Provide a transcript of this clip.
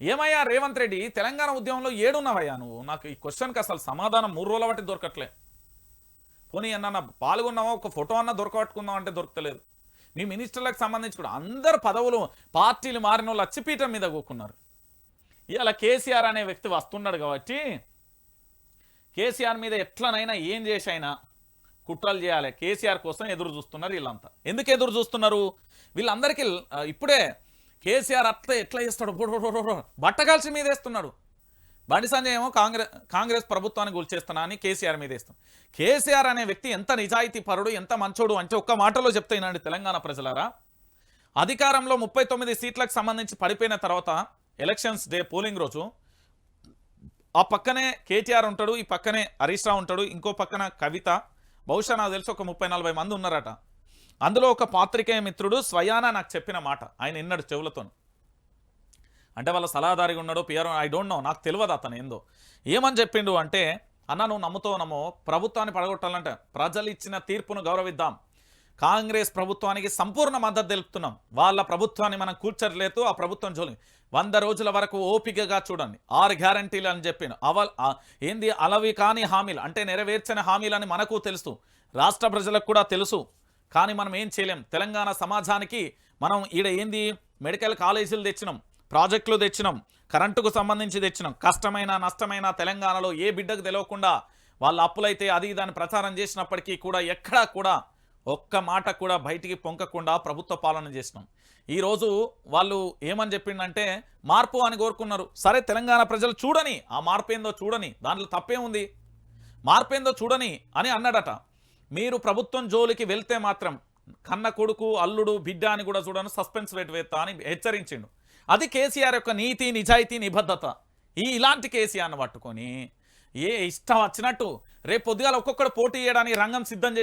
ఏమయ్యా రేవంత్ రెడ్డి తెలంగాణ ఉద్యమంలో ఏడున్నావయ్యా నువ్వు? నాకు ఈ క్వశ్చన్కి అసలు సమాధానం 3 రోజుల బట్టి దొరకట్లే. పోనీ అన్న పాల్గొన్నావా, ఒక ఫోటో అన్న దొరకబట్టుకుందాం అంటే దొరకలేదు. మీ మినిస్టర్లకు సంబంధించి కూడా అందరు పదవులు పార్టీలు మారిన వాళ్ళు అచ్చిపీఠం మీద కూకున్నారు. ఇలా కేసీఆర్ అనే వ్యక్తి వస్తున్నాడు కాబట్టి కేసీఆర్ మీద ఎట్లనైనా ఏం చేసైనా కుట్రలు చేయాలి. కేసీఆర్ కోసం ఎదురు చూస్తున్నారు వీళ్ళంతా. ఎందుకు ఎదురు చూస్తున్నారు? వీళ్ళందరికీ ఇప్పుడే కేసీఆర్ ఎట్లా చేస్తాడు, బట్టగాల్చి మీద వేస్తున్నాడు. బండి సంజయ్ ఏమో కాంగ్రెస్ ప్రభుత్వాన్ని కూల్చేస్తున్నా అని కేసీఆర్ మీద వేస్తాం. కేసీఆర్ అనే వ్యక్తి ఎంత నిజాయితీ పరుడు, ఎంత మంచోడు అంటే ఒక్క మాటలో చెప్తాయినండి తెలంగాణ ప్రజలారా. అధికారంలో 39 సీట్లకు సంబంధించి పడిపోయిన తర్వాత ఎలక్షన్స్ డే పోలింగ్ రోజు ఆ పక్కనే కేటీఆర్ ఉంటాడు, ఈ పక్కనే హరీష్ రావు ఉంటాడు, ఇంకో పక్కన కవిత, బహుశా నాకు తెలిసి ఒక 30-40 మంది ఉన్నారట. అందులో ఒక పాత్రికేయ మిత్రుడు స్వయానా నాకు చెప్పిన మాట, ఆయన విన్నాడు చెవులతో. అంటే వాళ్ళ సలహాదారిగా ఉన్నాడో పిఆర్ఓ ఐ డోంట్ నో, నాకు తెలియదు అతను ఏందో. ఏమని చెప్పిండు అంటే, అన్న నువ్వు నమ్ముతావు నమ్మో, ప్రభుత్వాన్ని పడగొట్టాలంటే ప్రజలు ఇచ్చిన తీర్పును గౌరవిద్దాం. కాంగ్రెస్ ప్రభుత్వానికి సంపూర్ణ మద్దతు తెలుపుతున్నాం. వాళ్ళ ప్రభుత్వాన్ని మనం కూర్చోట్లేదు. ఆ ప్రభుత్వం జోలి 100 రోజుల వరకు ఓపికగా చూడండి. 6 గ్యారంటీలు అని చెప్పిన ఏంది అలవి కాని హామీలు అంటే నెరవేర్చని హామీలని మనకు తెలుసు, రాష్ట్ర ప్రజలకు కూడా తెలుసు. కానీ మనం ఏం చేయలేం. తెలంగాణ సమాజానికి మనం ఈడ ఏంది మెడికల్ కాలేజీలు తెచ్చినాం, ప్రాజెక్టులు తెచ్చినాం, కరెంటుకు సంబంధించి తెచ్చినాం. కష్టమైన నష్టమైన తెలంగాణలో ఏ బిడ్డకు తెలియకుండా వాళ్ళ అప్పులైతే అది దాన్ని ప్రచారం చేసినప్పటికీ కూడా ఎక్కడా కూడా ఒక్క మాట కూడా బయటికి పొంకకుండా ప్రభుత్వ పాలన చేసినాం. ఈరోజు వాళ్ళు ఏమని చెప్పిండంటే మార్పు అని కోరుకున్నారు. సరే తెలంగాణ ప్రజలు చూడని, ఆ మార్పు ఏందో చూడని, దాంట్లో తప్పే ఉంది, మార్పు ఏందో చూడని అని అన్నాడట. మీరు ప్రభుత్వం జోలికి వెళ్తే మాత్రం కన్న కొడుకు అల్లుడు బిడ్డ అని కూడా చూడను, సస్పెన్స్ రేట్ వేస్తా అని హెచ్చరించిండు. అది కేసీఆర్ యొక్క నీతి నిజాయితీ నిబద్ధత. ఇలాంటి కేసీఆర్ను పట్టుకొని ఏ ఇష్టం వచ్చినట్టు రేపు పొద్దుగాల ఒక్కొక్కడు పోటీ చేయడానికి రంగం సిద్ధం